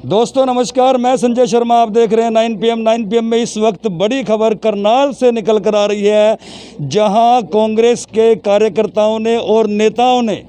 दोस्तों नमस्कार, मैं संजय शर्मा। आप देख रहे हैं 9 PM में इस वक्त बड़ी खबर करनाल से निकल कर आ रही है, जहां कांग्रेस के कार्यकर्ताओं ने और नेताओं ने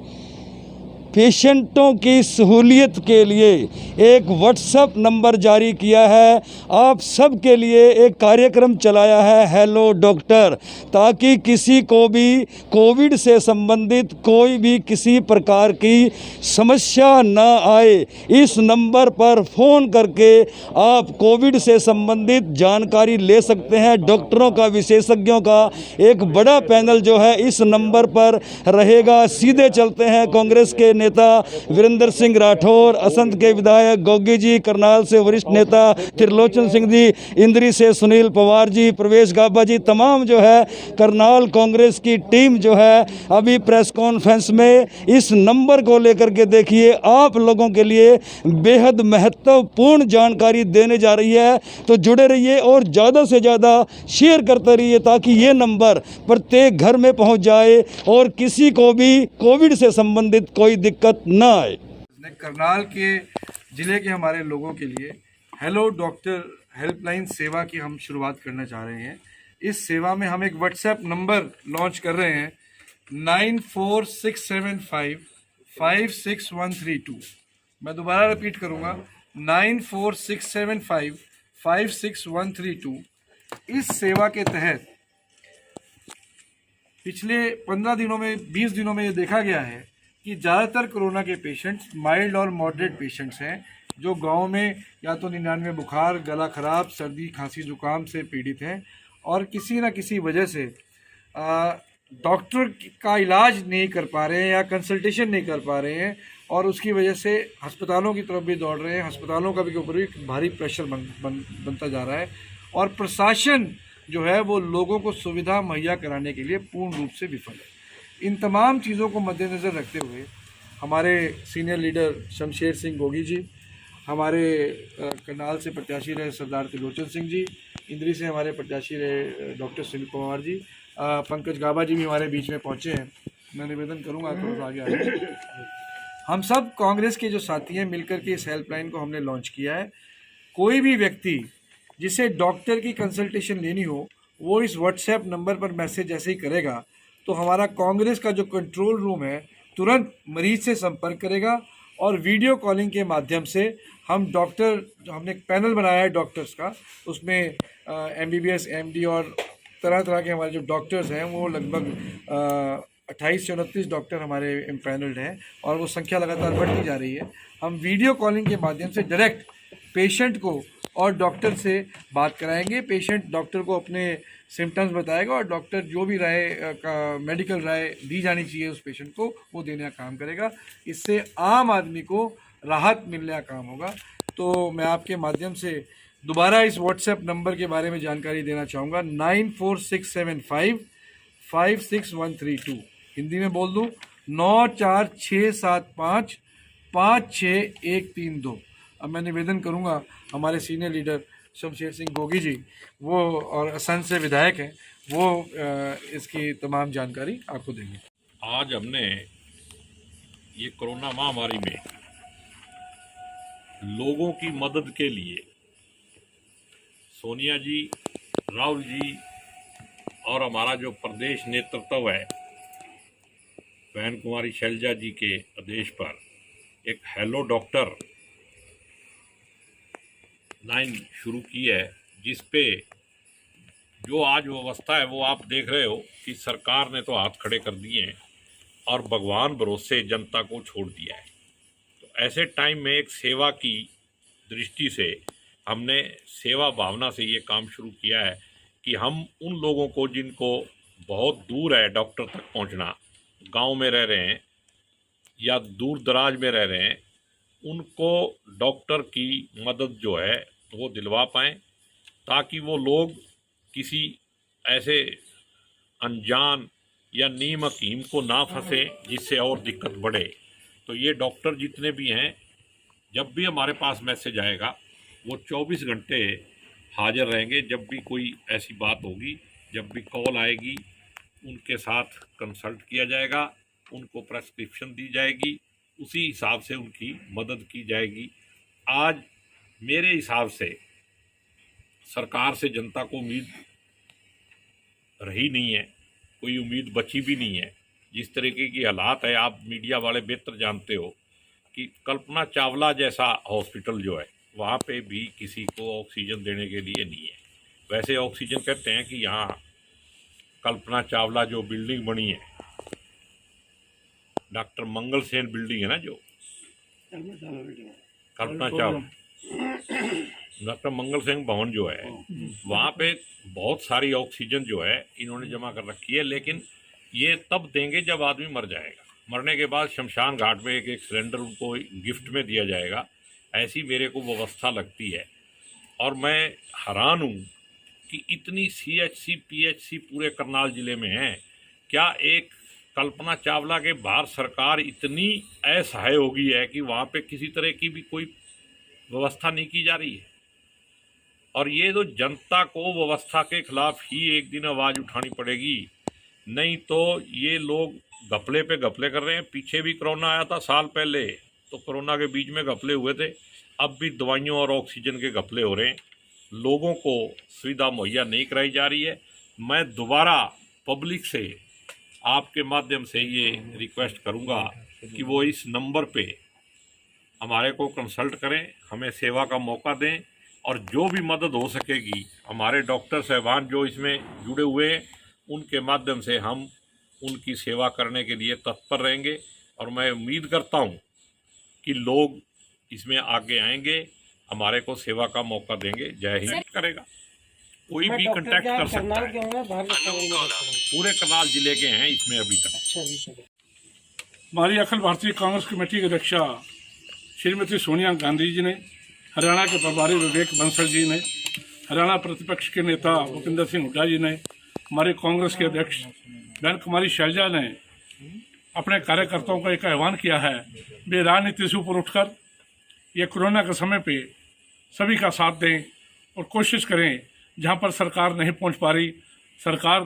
पेशेंटों की सहूलियत के लिए एक व्हाट्सएप नंबर जारी किया है। आप सब के लिए एक कार्यक्रम चलाया है, हेलो डॉक्टर, ताकि किसी को भी कोविड से संबंधित कोई भी किसी प्रकार की समस्या ना आए। इस नंबर पर फ़ोन करके आप कोविड से संबंधित जानकारी ले सकते हैं। डॉक्टरों का, विशेषज्ञों का एक बड़ा पैनल जो है इस नंबर पर रहेगा। सीधे चलते हैं कांग्रेस के नेता वीरेंद्र सिंह राठौर, असंध के विधायक गोगी जी, करनाल से वरिष्ठ नेता त्रिलोचन सिंह जी, इंद्री से सुनील पवार जी, प्रवेश गाबा जी, तमाम जो है करनाल कांग्रेस की टीम जो है अभी प्रेस कॉन्फ्रेंस में इस नंबर को लेकर के देखिए आप लोगों के लिए बेहद महत्वपूर्ण जानकारी देने जा रही है। तो जुड़े रहिए और ज़्यादा से ज़्यादा शेयर करते रहिए ताकि ये नंबर प्रत्येक घर में पहुंच जाए और किसी को भी कोविड से संबंधित कोई दिक्कत ना आए। करनाल के ज़िले के हमारे लोगों के लिए हेलो डॉक्टर हेल्पलाइन सेवा की हम शुरुआत करना चाह रहे हैं। इस सेवा में हम एक व्हाट्सएप नंबर लॉन्च कर रहे हैं 9467556132। मैं दोबारा रिपीट करूंगा 9467556132। इस सेवा के तहत पिछले 15 दिनों में 20 दिनों में ये देखा गया है कि ज़्यादातर कोरोना के पेशेंट्स माइल्ड और मॉडरेट पेशेंट्स हैं, जो गांव में या तो 99 बुखार, गला खराब, सर्दी, खांसी, जुकाम से पीड़ित हैं और किसी न किसी वजह से डॉक्टर का इलाज नहीं कर पा रहे हैं या कंसल्टेशन नहीं कर पा रहे हैं और उसकी वजह से अस्पतालों की तरफ भी दौड़ रहे हैं। अस्पतालों का भी ऊपर भी भारी प्रेशर बनता जा रहा है और प्रशासन जो है वो लोगों को सुविधा मुहैया कराने के लिए पूर्ण रूप से विफल है। इन तमाम चीज़ों को मद्देनज़र रखते हुए हमारे सीनियर लीडर शमशेर सिंह गोगी जी, हमारे करनाल से प्रत्याशी रहे सरदार त्रिलोचन सिंह जी, इंद्री से हमारे प्रत्याशी रहे डॉक्टर सुनील पवार जी, पंकज गाबा जी भी हमारे बीच में पहुंचे हैं। मैं निवेदन करूंगा थोड़ा आगे आगे। हम सब कांग्रेस के जो साथी हैं मिलकर के इस हेल्पलाइन को हमने लॉन्च किया है। कोई भी व्यक्ति जिसे डॉक्टर की कंसल्टेशन लेनी हो वो इस व्हाट्सएप नंबर पर मैसेज जैसे ही करेगा तो हमारा कांग्रेस का जो कंट्रोल रूम है तुरंत मरीज से संपर्क करेगा और वीडियो कॉलिंग के माध्यम से हम डॉक्टर, हमने एक पैनल बनाया है डॉक्टर्स का, उसमें MBBS, MD और तरह तरह के हमारे जो डॉक्टर्स हैं वो लगभग 28 से 29 डॉक्टर हमारे पैनल्ड हैं और वो संख्या लगातार बढ़ती जा रही है। हम वीडियो कॉलिंग के माध्यम से डायरेक्ट पेशेंट को और डॉक्टर से बात कराएंगे। पेशेंट डॉक्टर को अपने सिम्टम्स बताएगा और डॉक्टर जो भी राय मेडिकल राय दी जानी चाहिए उस पेशेंट को वो देने का काम करेगा। इससे आम आदमी को राहत मिलने का काम होगा। तो मैं आपके माध्यम से दोबारा इस व्हाट्सएप नंबर के बारे में जानकारी देना चाहूँगा 9467556132। हिंदी में बोल दूँ 9467556132। अब मैं निवेदन करूंगा हमारे सीनियर लीडर शमशेर सिंह गोगी जी, वो और असंध से विधायक हैं, वो इसकी तमाम जानकारी आपको देंगे। आज हमने ये कोरोना महामारी में लोगों की मदद के लिए सोनिया जी, राहुल जी और हमारा जो प्रदेश नेतृत्व है बहन कुमारी शैलजा जी के आदेश पर एक हेलो डॉक्टर लाइन शुरू की है, जिस पे जो आज व्यवस्था है वो आप देख रहे हो कि सरकार ने तो हाथ खड़े कर दिए हैं और भगवान भरोसे जनता को छोड़ दिया है। तो ऐसे टाइम में एक सेवा की दृष्टि से हमने सेवा भावना से ये काम शुरू किया है कि हम उन लोगों को जिनको बहुत दूर है डॉक्टर तक पहुंचना, गांव में रह रहे हैं या दूर दराज में रह रहे हैं, उनको डॉक्टर की मदद जो है वो दिलवा पाएँ, ताकि वो लोग किसी ऐसे अनजान या नीम हकीम को ना फंसे जिससे और दिक्कत बढ़े। तो ये डॉक्टर जितने भी हैं, जब भी हमारे पास मैसेज आएगा वो 24 घंटे हाजिर रहेंगे। जब भी कोई ऐसी बात होगी, जब भी कॉल आएगी, उनके साथ कंसल्ट किया जाएगा, उनको प्रेस्क्रिप्शन दी जाएगी, उसी हिसाब से उनकी मदद की जाएगी। आज मेरे हिसाब से सरकार से जनता को उम्मीद रही नहीं है, कोई उम्मीद बची भी नहीं है। जिस तरीके की हालात है, आप मीडिया वाले बेहतर जानते हो कि कल्पना चावला जैसा हॉस्पिटल जो है वहाँ पे भी किसी को ऑक्सीजन देने के लिए नहीं है। वैसे ऑक्सीजन कहते हैं कि यहाँ कल्पना चावला जो बिल्डिंग बनी है, डॉक्टर मंगल सेन बिल्डिंग है ना, जो कल्पना चावला डॉक्टर मंगल सिंह भवन जो है, वहाँ पे बहुत सारी ऑक्सीजन जो है इन्होंने जमा कर रखी है, लेकिन ये तब देंगे जब आदमी मर जाएगा। मरने के बाद शमशान घाट में एक एक सिलेंडर उनको गिफ्ट में दिया जाएगा, ऐसी मेरे को व्यवस्था लगती है। और मैं हैरान हूँ कि इतनी CHC PHC पूरे करनाल ज़िले में है, क्या एक कल्पना चावला के बाहर सरकार इतनी असहाय होगी है कि वहाँ पे किसी तरह की भी कोई व्यवस्था नहीं की जा रही है। और ये तो जनता को व्यवस्था के खिलाफ ही एक दिन आवाज़ उठानी पड़ेगी, नहीं तो ये लोग घपले पे घपले कर रहे हैं। पीछे भी कोरोना आया था साल पहले, तो कोरोना के बीच में घपले हुए थे, अब भी दवाइयों और ऑक्सीजन के घपले हो रहे हैं। लोगों को सुविधा मुहैया नहीं कराई जा रही है। मैं दोबारा पब्लिक से आपके माध्यम से ये रिक्वेस्ट करूंगा कि वो इस नंबर पे हमारे को कंसल्ट करें, हमें सेवा का मौका दें, और जो भी मदद हो सकेगी हमारे डॉक्टर साहबान जो इसमें जुड़े हुए हैं उनके माध्यम से हम उनकी सेवा करने के लिए तत्पर रहेंगे। और मैं उम्मीद करता हूं कि लोग इसमें आगे आएंगे, हमारे को सेवा का मौका देंगे। जय हिंद करेगा, कोई भी कांटेक्ट कर सकता है। पूरे करनाल जिले के हैं इसमें अभी तक। हमारी अखिल भारतीय कांग्रेस कमेटी के अध्यक्षा श्रीमती सोनिया गांधी जी ने, हरियाणा के प्रभारी विवेक बंसल जी ने, हरियाणा प्रतिपक्ष के नेता भूपिंदर सिंह हुड्डा जी ने, हमारे कांग्रेस के अध्यक्ष बहन कुमारी शैलजा ने अपने कार्यकर्ताओं का एक आह्वान किया है, वे राजनीति से ऊपर उठकर ये कोरोना के समय पे सभी का साथ दें और कोशिश करें जहां पर सरकार नहीं पहुंच पा रही, सरकार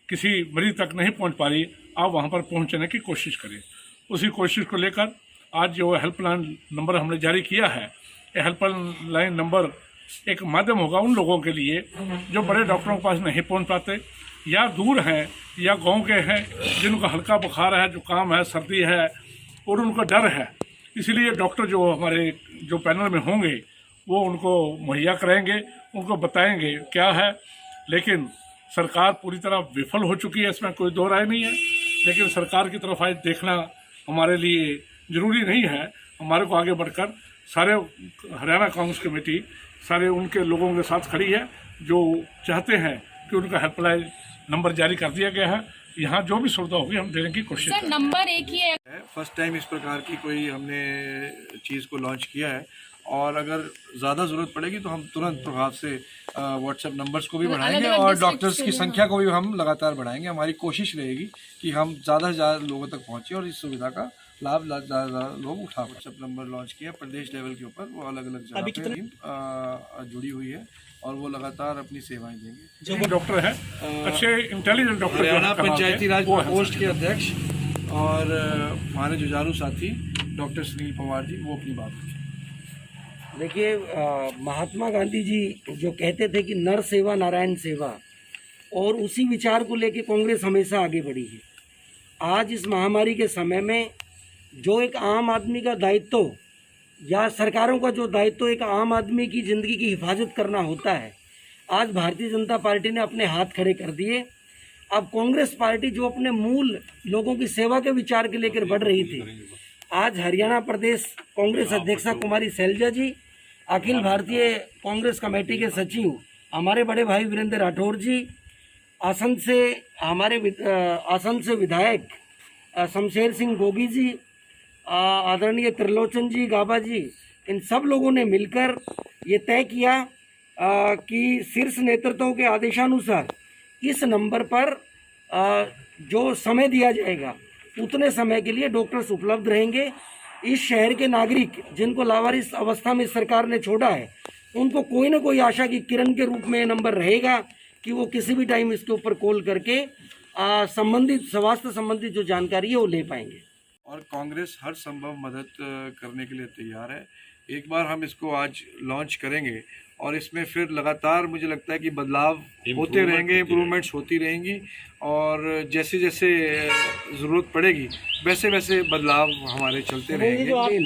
किसी मरीज तक नहीं पहुंच पा रही, आप वहां पर पहुंचने की कोशिश करें। उसी कोशिश को लेकर आज जो हेल्पलाइन नंबर हमने जारी किया है, ये हेल्पलाइन नंबर एक माध्यम होगा उन लोगों के लिए जो बड़े डॉक्टरों के पास नहीं पहुंच पाते, या दूर हैं या गांव के हैं, जिनको हल्का बुखार है, जुकाम है, सर्दी है और उनको डर है। इसलिए डॉक्टर जो हमारे जो पैनल में होंगे वो उनको मुहैया कराएंगे, उनको बताएंगे क्या है। लेकिन सरकार पूरी तरह विफल हो चुकी है, इसमें कोई दो राय नहीं है। लेकिन सरकार की तरफ आज देखना हमारे लिए ज़रूरी नहीं है। हमारे को आगे बढ़कर सारे हरियाणा कांग्रेस कमेटी सारे उनके लोगों के साथ खड़ी है जो चाहते हैं कि उनका हेल्पलाइन नंबर जारी कर दिया गया है। यहाँ जो भी सुविधा होगी हम देने की कोशिश करेंगे। नंबर एक ही है। फर्स्ट टाइम इस प्रकार की कोई हमने चीज़ को लॉन्च किया है, और अगर ज़्यादा ज़रूरत पड़ेगी तो हम तुरंत प्रभाव से व्हाट्सएप नंबर्स को भी बढ़ाएंगे और डॉक्टर्स की संख्या को भी हम लगातार बढ़ाएंगे। हमारी कोशिश रहेगी कि हम ज़्यादा से ज़्यादा लोगों तक पहुँचें और इस सुविधा का लाभ ज़्यादा लोग उठा। व्हाट्सएप नंबर लॉन्च किया प्रदेश लेवल के ऊपर, वो अलग अलग जगह पे जुड़ी हुई है और वो लगातार अपनी सेवाएं देंगे। जो वो डॉक्टर है, अच्छे इंटेलिजेंट डॉक्टर, हरियाणा पंचायती राज पोस्ट के अध्यक्ष और हमारे जुझारू साथी डॉक्टर सुनील पवार जी, वो अपनी बात रखें। देखिए, महात्मा गांधी जी जो कहते थे कि नर सेवा नारायण सेवा, और उसी विचार को लेके कांग्रेस हमेशा आगे बढ़ी है। आज इस महामारी के समय में जो एक आम आदमी का दायित्व या सरकारों का जो दायित्व एक आम आदमी की ज़िंदगी की हिफाजत करना होता है, आज भारतीय जनता पार्टी ने अपने हाथ खड़े कर दिए। अब कांग्रेस पार्टी जो अपने मूल लोगों की सेवा के विचार के लेकर बढ़ रही थी, आज हरियाणा प्रदेश कांग्रेस अध्यक्षा कुमारी शैलजा जी, अखिल भारतीय कांग्रेस कमेटी के सचिव हमारे बड़े भाई वीरेंद्र राठौर जी, आसन से विधायक शमशेर सिंह गोगी जी, आदरणीय त्रिलोचन जी गाबा जी, इन सब लोगों ने मिलकर ये तय किया कि शीर्ष नेतृत्वों के आदेशानुसार इस नंबर पर जो समय दिया जाएगा उतने समय के लिए डॉक्टर्स उपलब्ध रहेंगे। इस शहर के नागरिक जिनको लावारिस अवस्था में सरकार ने छोड़ा है, उनको कोई ना कोई आशा की किरण के रूप में ये नंबर रहेगा कि वो किसी भी टाइम इसके ऊपर कॉल करके संबंधित स्वास्थ्य संबंधित जो जानकारी है वो ले पाएंगे। और कांग्रेस हर संभव मदद करने के लिए तैयार है। एक बार हम इसको आज लॉन्च करेंगे और इसमें फिर लगातार मुझे लगता है कि बदलाव होते रहेंगे, इम्प्रूवमेंट्स होती रहेंगी और जैसे जैसे ज़रूरत पड़ेगी वैसे वैसे बदलाव हमारे चलते रहेंगे।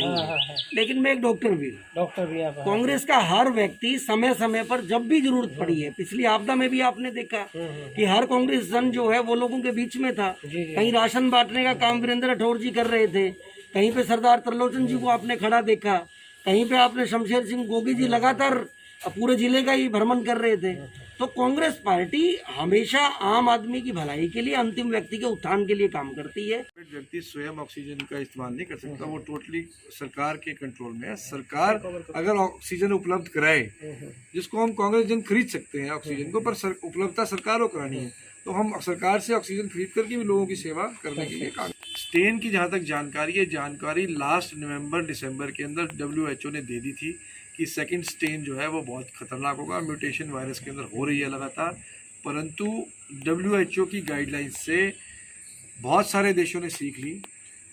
लेकिन मैं एक डॉक्टर भी कांग्रेस का हर व्यक्ति समय समय पर जब भी जरूरत पड़ी है, पिछली आपदा में भी आपने देखा कि हर कांग्रेस जन जो है वो लोगों के बीच में था। कहीं राशन बांटने का काम वीरेंद्र राठौर जी कर रहे थे, कहीं पे सरदार त्रिलोचन जी को आपने खड़ा देखा, कहीं पे आपने शमशेर सिंह गोगी जी लगातार पूरे जिले का ही भ्रमण कर रहे थे। तो कांग्रेस पार्टी हमेशा आम आदमी की भलाई के लिए, अंतिम व्यक्ति के उत्थान के लिए काम करती है। व्यक्ति स्वयं ऑक्सीजन का इस्तेमाल नहीं कर सकता, वो टोटली सरकार के कंट्रोल में है। सरकार अगर ऑक्सीजन उपलब्ध कराए, जिसको हम कांग्रेस जन खरीद सकते हैं ऑक्सीजन को, पर उपलब्धता सरकार को करानी है, तो हम सरकार से ऑक्सीजन खरीद करके भी लोगों की सेवा करने के लिए काम। स्टेन की जहाँ तक जानकारी है, जानकारी लास्ट नवंबर दिसंबर के अंदर WHO ने दे दी थी कि सेकंड स्टेन जो है वो बहुत खतरनाक होगा, म्यूटेशन वायरस के अंदर हो रही है लगातार। परंतु WHO की गाइडलाइंस से बहुत सारे देशों ने सीख ली,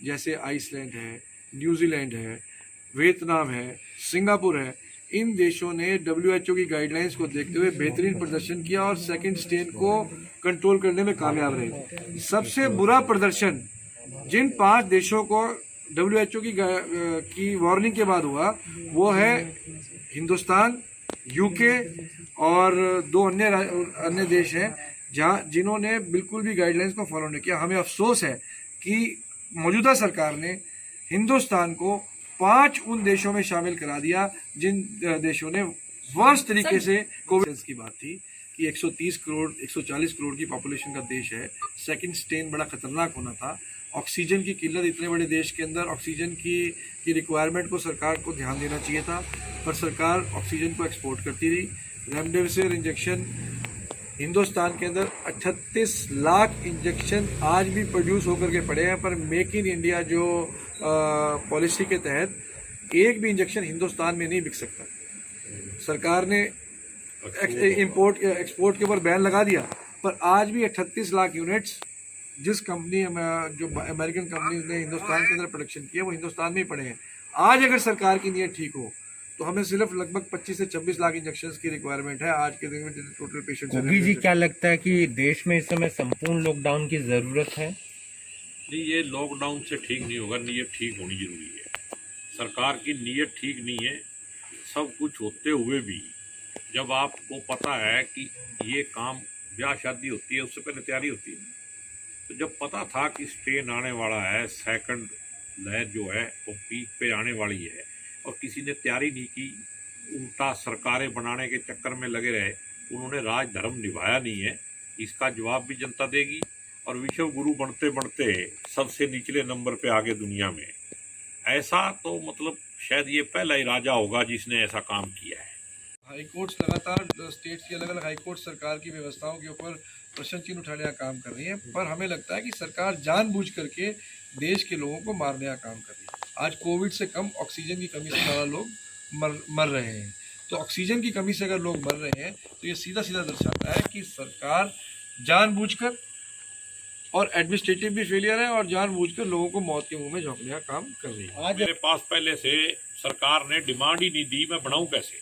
जैसे आइसलैंड है, न्यूजीलैंड है, वियतनाम है, सिंगापुर है। इन देशों ने WHO की गाइडलाइंस को देखते हुए बेहतरीन प्रदर्शन किया और सेकंड स्टेन को कंट्रोल करने में कामयाब रहे। सबसे बुरा प्रदर्शन जिन 5 देशों को WHO की वार्निंग के बाद हुआ वो है हिंदुस्तान, UK और 2 अन्य देश हैं जिन्होंने बिल्कुल भी गाइडलाइंस को फॉलो नहीं किया। हमें अफसोस है कि मौजूदा सरकार ने हिंदुस्तान को 5 उन देशों में शामिल करा दिया जिन देशों ने वर्स्ट तरीके से कोविड की बात थी कि 130 करोड़ 140 करोड़ की पॉपुलेशन का देश है, सेकंड स्टेन बड़ा खतरनाक होना था। ऑक्सीजन की किल्लत, इतने बड़े देश के अंदर ऑक्सीजन की रिक्वायरमेंट को सरकार को ध्यान देना चाहिए था, पर सरकार ऑक्सीजन को एक्सपोर्ट करती रही। रेमडेसिविर इंजेक्शन हिंदुस्तान के अंदर 38 लाख इंजेक्शन आज भी प्रोड्यूस होकर के पड़े हैं, पर मेक इन इंडिया जो पॉलिसी के तहत एक भी इंजेक्शन हिंदुस्तान में नहीं बिक सकता। सरकार ने एक्सपोर्ट के ऊपर बैन लगा दिया, पर आज भी 38 लाख यूनिट्स जिस कंपनी जो अमेरिकन कंपनी ने हिंदुस्तान के अंदर प्रोडक्शन किया वो हिंदुस्तान में ही पड़े हैं। आज अगर सरकार की नीयत ठीक हो तो हमें सिर्फ लगभग 25 से 26 लाख इंजेक्शंस की रिक्वायरमेंट है आज के दिन में टोटल पेशेंट्स। योगी जी, क्या लगता है कि देश में इस समय संपूर्ण लॉकडाउन की जरूरत है? नहीं, ये लॉकडाउन से ठीक नहीं होगा, नीयत ठीक होनी जरूरी है। सरकार की नीयत ठीक नहीं है। सब कुछ होते हुए भी जब आपको पता है कि ये काम, ब्याह शादी होती है उससे पहले तैयारी होती है, तो जब पता था कि स्ट्रेन आने वाला है, सेकंड लहर जो है वो पीक पे आने वाली है और किसी ने तैयारी नहीं की, उल्टा सरकारें बनाने के चक्कर में लगे रहे, उन्होंने राज धर्म निभाया नहीं है, इसका जवाब भी जनता देगी। और विश्व गुरु बनते बनते सबसे निचले नंबर पे आगे दुनिया में, ऐसा तो मतलब शायद ये पहला ही राजा होगा जिसने ऐसा काम किया है। हाई कोर्ट्स लगातार स्टेट्स की अलग अलग हाई कोर्ट सरकार की व्यवस्थाओं के ऊपर प्रश्न चिन्ह उठाने का काम कर रही है, पर हमें लगता है कि सरकार जानबूझ करके देश के लोगों को मारने का काम कर रही है। आज कोविड से कम ऑक्सीजन की कमी से ज़्यादा लोग मर रहे हैं, तो ऑक्सीजन की कमी से अगर लोग मर रहे हैं तो ये सीधा सीधा दर्शाता है कि सरकार जानबूझकर, और एडमिनिस्ट्रेटिव भी फेलियर है, और जानबूझकर लोगों को मौत के मुंह में झोंकने का काम कर रही है। आज मेरे पास पहले से सरकार ने डिमांड ही नहीं दी, मैं बढ़ाऊं कैसे।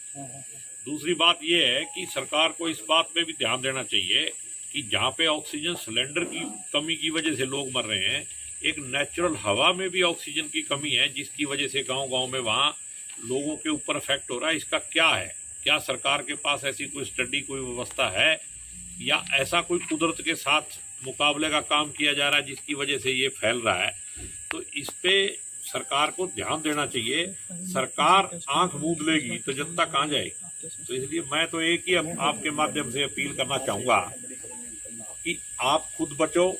दूसरी बात यह है कि सरकार को इस बात पे भी ध्यान देना चाहिए कि जहाँ पे ऑक्सीजन सिलेंडर की कमी की वजह से लोग मर रहे हैं, एक नेचुरल हवा में भी ऑक्सीजन की कमी है जिसकी वजह से गांव-गांव में वहाँ लोगों के ऊपर इफेक्ट हो रहा है। इसका क्या है? क्या सरकार के पास ऐसी कोई स्टडी, कोई व्यवस्था है, या ऐसा कोई कुदरत के साथ मुकाबले का काम किया जा रहा है जिसकी वजह से ये फैल रहा है? तो इस पे सरकार को ध्यान देना चाहिए। सरकार आंख मूंद लेगी तो जनता कहाँ जाएगी? तो इसलिए मैं तो एक ही आपके माध्यम से अपील करना चाहूँगा कि आप खुद बचो।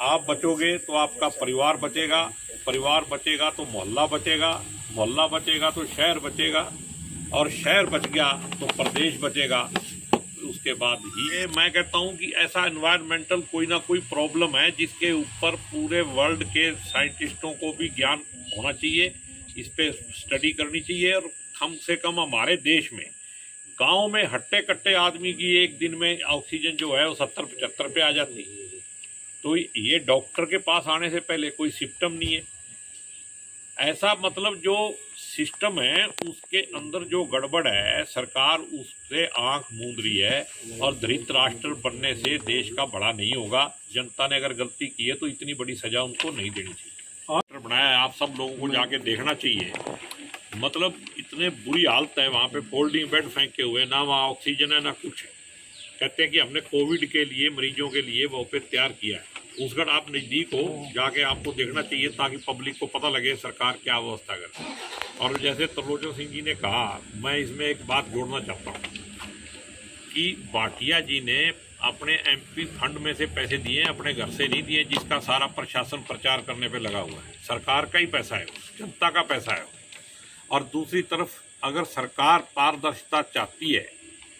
आप बचोगे तो आपका परिवार बचेगा, परिवार बचेगा तो मोहल्ला बचेगा, मोहल्ला बचेगा तो शहर बचेगा, और शहर बच गया तो प्रदेश बचेगा। उसके बाद ही मैं कहता हूँ कि ऐसा एनवायरमेंटल कोई ना कोई प्रॉब्लम है जिसके ऊपर पूरे वर्ल्ड के साइंटिस्टों को भी ज्ञान होना चाहिए, इस पे स्टडी करनी चाहिए। और कम से कम हमारे देश में गांव में हट्टे कट्टे आदमी की एक दिन में ऑक्सीजन जो है वो 70-75 पे आ जाती है। तो ये डॉक्टर के पास आने से पहले कोई सिम्टम नहीं है, ऐसा मतलब जो सिस्टम है उसके अंदर जो गड़बड़ है, सरकार उससे आंख मूंद रही है और धृतराष्ट्र बनने से देश का बड़ा नहीं होगा। जनता ने अगर गलती की है तो इतनी बड़ी सजा उनको नहीं देनी चाहिए। बनाया है, आप सब लोगों को जाके देखना चाहिए। मतलब इतने बुरी हालत है वहाँ पे, फोल्डिंग बेड फेंके हुए, ना वहाँ ऑक्सीजन है ना कुछ है। कहते हैं कि हमने कोविड के लिए मरीजों के लिए वो पे तैयार किया है। उसगढ़ आप नज़दीक हो, जाके आपको देखना चाहिए ताकि पब्लिक को पता लगे सरकार क्या व्यवस्था करती है। और जैसे त्रिलोचन सिंह जी ने कहा, मैं इसमें एक बात जोड़ना चाहता हूँ कि भाटिया जी ने अपने एमपी फंड में से पैसे दिए, अपने घर से नहीं दिए, जिसका सारा प्रशासन प्रचार करने पे लगा हुआ है। सरकार का ही पैसा है, जनता का पैसा है। और दूसरी तरफ अगर सरकार पारदर्शिता चाहती है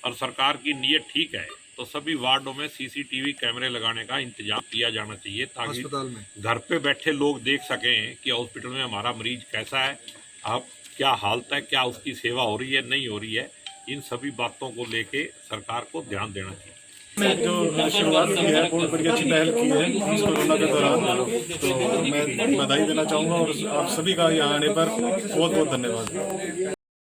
और सरकार की नीयत ठीक है तो सभी वार्डों में सीसीटीवी कैमरे लगाने का इंतजाम किया जाना चाहिए ताकि अस्पताल में घर पे बैठे लोग देख सकें कि हॉस्पिटल में हमारा मरीज कैसा है, अब क्या हालत है, क्या उसकी सेवा हो रही है नहीं हो रही है। इन सभी बातों को लेके सरकार को ध्यान देना चाहिए। ने जो शुरुआत की है बहुत बड़ी अच्छी पहल की है इस कोरोना के दौरान, तो मैं बधाई देना चाहूँगा और आप सभी का यहाँ आने पर बहुत बहुत धन्यवाद।